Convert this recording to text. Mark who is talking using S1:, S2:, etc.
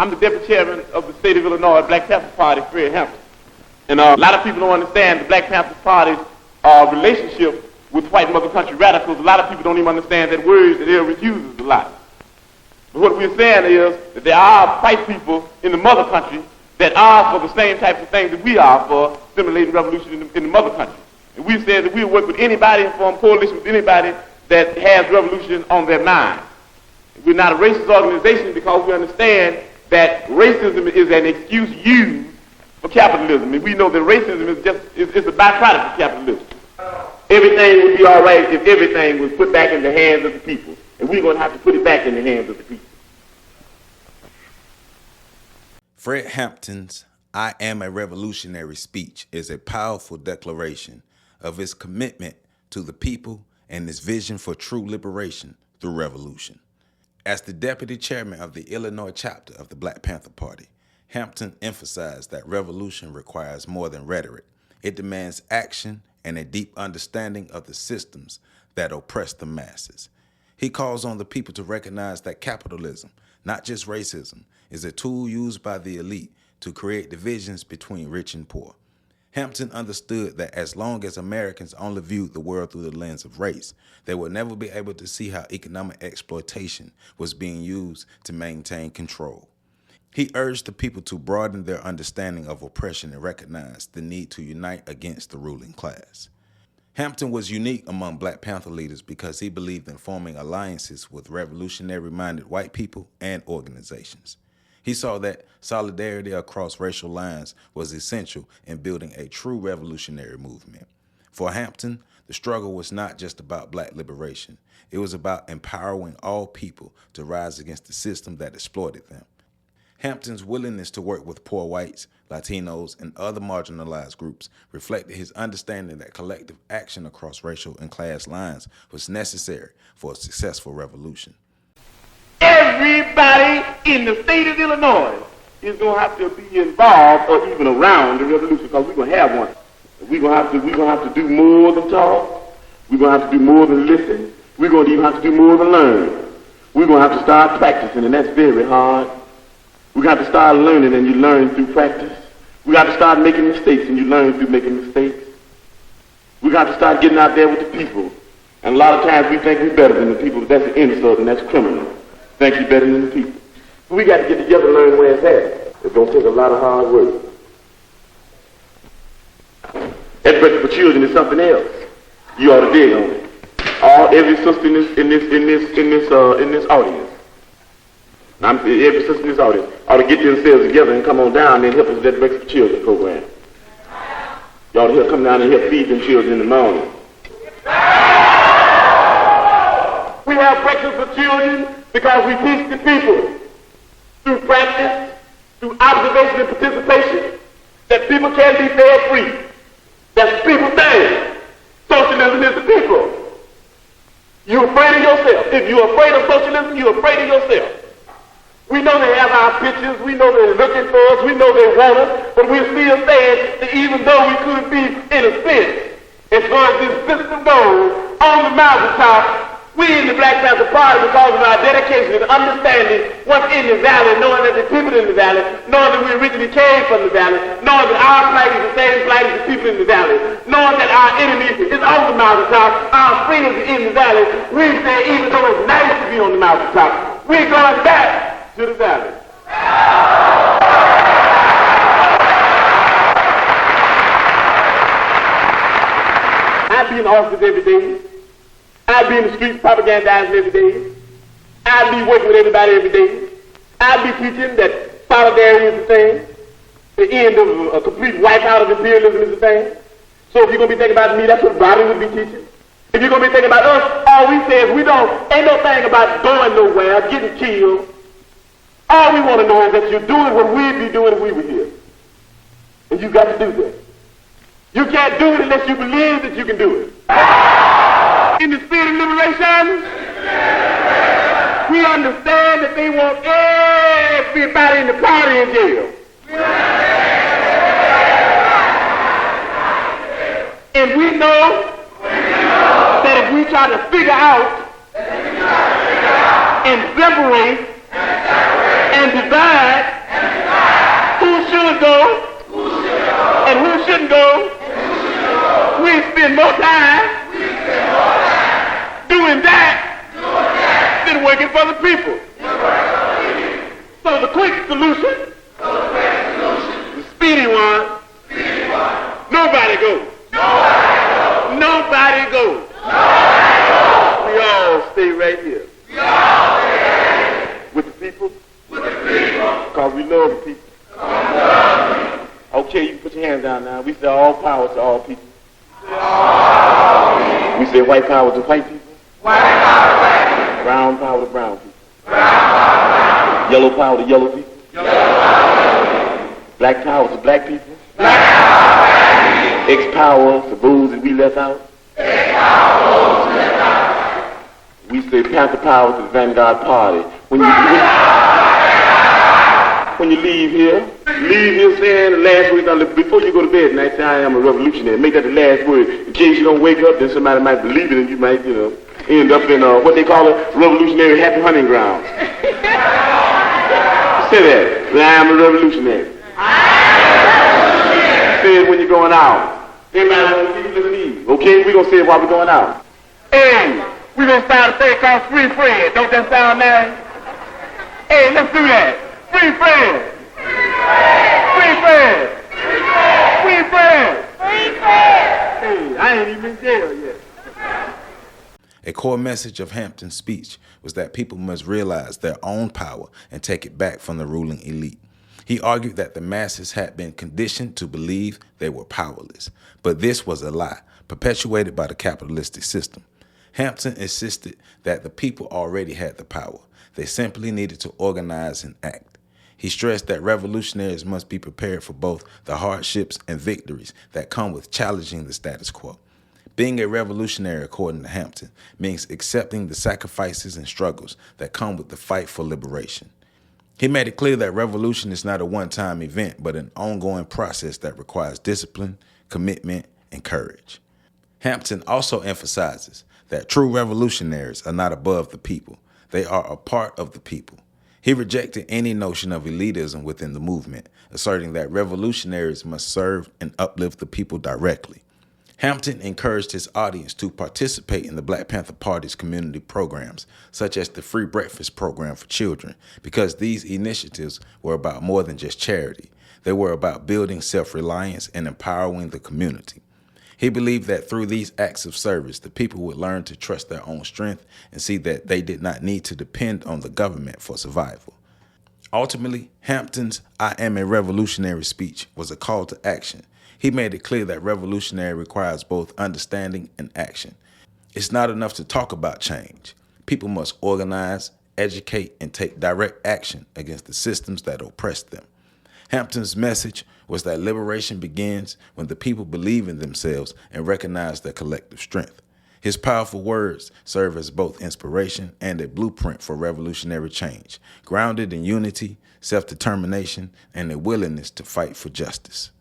S1: I'm the deputy chairman of the state of Illinois Black Panther Party, Fred Hampton. And a lot of people don't understand the Black Panther Party's relationship with white mother country radicals. A lot of people don't even understand that word that Elvis uses a lot. But what we're saying is that there are white people in the mother country that are for the same types of things that we are for stimulating revolution in the mother country. And we've said that we'll work with anybody and form coalition with anybody that has revolution on their mind. We're not a racist organization because we understand that racism is an excuse used for capitalism. And we know that racism is a byproduct of capitalism. Everything would be all right if everything was put back in the hands of the people. And we're going to have to put it back in the hands of the people.
S2: Fred Hampton's I Am a Revolutionary speech is a powerful declaration of his commitment to the people and his vision for true liberation through revolution. As the deputy chairman of the Illinois chapter of the Black Panther Party, Hampton emphasized that revolution requires more than rhetoric. It demands action and a deep understanding of the systems that oppress the masses. He calls on the people to recognize that capitalism, not just racism, is a tool used by the elite to create divisions between rich and poor. Hampton understood that as long as Americans only viewed the world through the lens of race, they would never be able to see how economic exploitation was being used to maintain control. He urged the people to broaden their understanding of oppression and recognize the need to unite against the ruling class. Hampton was unique among Black Panther leaders because he believed in forming alliances with revolutionary-minded white people and organizations. He saw that solidarity across racial lines was essential in building a true revolutionary movement. For Hampton, the struggle was not just about Black liberation. It was about empowering all people to rise against the system that exploited them. Hampton's willingness to work with poor whites, Latinos, and other marginalized groups reflected his understanding that collective action across racial and class lines was necessary for a successful revolution.
S1: Everybody in the state of Illinois is going to have to be involved or even around the revolution because we're going to have one. We're going to have to do more than talk. We're going to have to do more than listen. We're going to even have to do more than learn. We're going to have to start practicing, and that's very hard. We got to start learning, and you learn through practice. We got to start making mistakes, and you learn through making mistakes. We got to start getting out there with the people. And a lot of times we think we're better than the people, but that's an insult, and that's criminal. Think you're better than the people. But we got to get together and learn where it's at. It's going to take a lot of hard work. That breakfast for children is something else. You ought to dig on it. Every sister in this audience. Every sister in this audience ought to get themselves together and come on down and help us with that Breakfast for Children program. You ought to come down and help feed them children in the morning. We have Breakfast for Children because we teach the people through practice, through observation and participation, that people can be fed free. That's people thing. Socialism is the people. You're afraid of yourself. If you're afraid of socialism, you're afraid of yourself. We know they have our pictures, we know they're looking for us, we know they want us, but we're still saying that even though we could be in a sense, as far as this system goes, on the mountaintop, we in the Black Panther Party, because of our dedication and understanding what's in the valley, knowing that the people in the valley, knowing that we originally came from the valley, knowing that our flag is the same flag as the people in the valley, knowing that our enemy is on the mountaintop, our friends are in the valley, we say even though it's nice to be on the mountaintop, we're going back to the valley. I be in the offices every day. I be in the streets propagandizing every day. I be working with everybody every day. I be teaching that solidarity is the thing. The end of a complete wipeout of imperialism is the thing. So if you're going to be thinking about me, that's what Bobby would be teaching. If you're going to be thinking about us, all we say is ain't no thing about going nowhere, getting killed. All we want to know is that you're doing what we'd be doing if we were here. And you got to do that. You can't do it unless you believe that you can do it. In the spirit of liberation, we understand that they want everybody in the party in jail. And we know that if we try to figure out and separate and divide shouldn't go. We spend more time doing that than working for the people. So the quick solution, the speedy one, nobody goes. Nobody goes. We all stay right here. With the people. Because we love the people. Okay, you put your hands down now. We say all power to all people. We say white power to white people. Brown power to brown people. Yellow power to yellow people. Black power to black people. X power to those that we left out. We say Panther power to the Vanguard Party. When you leave here saying the last word, before you go to bed tonight, say I am a revolutionary. Make that the last word. In case you don't wake up, then somebody might believe it and you might, end up in what they call a revolutionary happy hunting ground. Say that. I am a revolutionary. Say it when you're going out. Everybody listen to me. Okay, we're going to say it while we're going out. Hey, we're going to start a thing called Free Fred. Don't that sound nice? Hey, let's do that. Free Fred. Free Fred. Free Fred. Free Fred. Hey, I ain't even in jail yet.
S2: A core message of Hampton's speech was that people must realize their own power and take it back from the ruling elite. He argued that the masses had been conditioned to believe they were powerless, but this was a lie, perpetuated by the capitalistic system. Hampton insisted that the people already had the power. They simply needed to organize and act. He stressed that revolutionaries must be prepared for both the hardships and victories that come with challenging the status quo. Being a revolutionary, according to Hampton, means accepting the sacrifices and struggles that come with the fight for liberation. He made it clear that revolution is not a one-time event, but an ongoing process that requires discipline, commitment, and courage. Hampton also emphasizes that true revolutionaries are not above the people. They are a part of the people. He rejected any notion of elitism within the movement, asserting that revolutionaries must serve and uplift the people directly. Hampton encouraged his audience to participate in the Black Panther Party's community programs, such as the Free Breakfast Program for children, because these initiatives were about more than just charity. They were about building self-reliance and empowering the community. He believed that through these acts of service, the people would learn to trust their own strength and see that they did not need to depend on the government for survival. Ultimately, Hampton's I Am a Revolutionary speech was a call to action. He made it clear that revolutionary requires both understanding and action. It's not enough to talk about change. People must organize, educate, and take direct action against the systems that oppress them. Hampton's message was that liberation begins when the people believe in themselves and recognize their collective strength. His powerful words serve as both inspiration and a blueprint for revolutionary change, grounded in unity, self-determination, and a willingness to fight for justice.